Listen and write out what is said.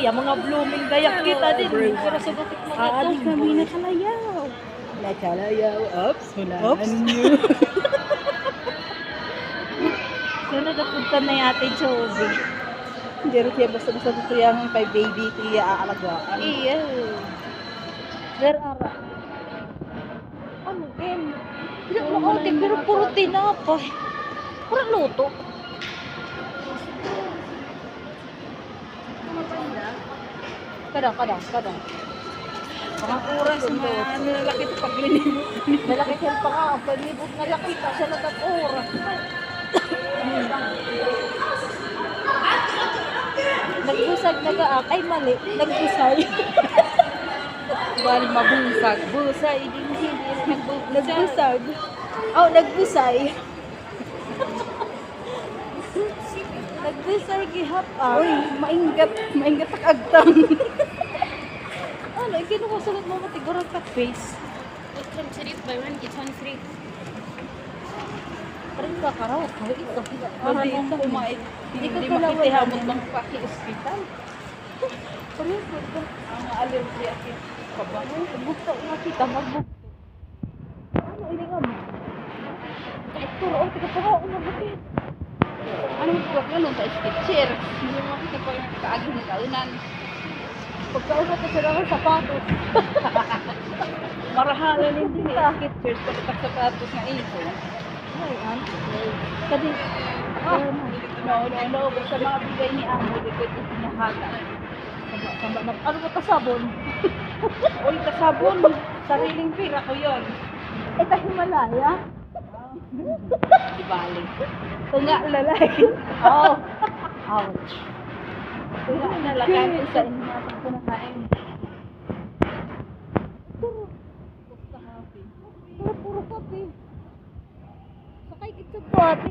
Iya, mga blooming dayak kita din. Pero sagot mo na Aadi kami tomboy. nakalayaw. Nakalayaw. Oops, hulaan Oops. nyo. Sunod na punta na yung ate Joby. Hindi rin siya basta-basta dito yung kay baby tiya aalagaan. Iya. Pero ara. Ano din? Hindi Oo, mo ate, mga pero mga puro kwan. tinapay. Puro luto. Kadang. Mga oras na lalaki ito pag linibot. Malaki siya pa nga. Ang palibot na laki ka siya nag-oras. Nagbusag nag-aak. Ay, mali. Nagbusay. Bali mabusag. Busay. Hindi Nagbusag. Oh, nagbusay. Nagbusay gihap Uy, maingat ang agtang. Ano, ikinukusulat mo matigurang cut-face. From Sharif, buy one, get one free. Parang kakaraw. Kaya ito. Para nung kumait. Hindi Hindi ka kalaway makitihamot namin. ng paki-hospital. Parang ito. Ang allergy at kabango. Bukto na kita. Magbukto. Ano, ini nga mo? Doktor, oh, tiga pa ako nabutin. Ano mo pagkat nun sa sketcher? Hindi mo makita pa yung kaagin ng kaunan. Pagkaunat na sila ng sapatos. Marahalan hindi sa sketchers pagkat sapatos na ito. Ay, ano? Kadi, No. Sa mga bigay ni Amo, di ko ito pinahala. samba na, ano ba kasabon? Uy, kasabon. Sariling pira ko yun. Ito Himalaya? Ibalik. Tunga lalaki. Oh. Ouch. Tunga lalaki sa inyo pag kumakain. Puro kape. Sakay kita po ate.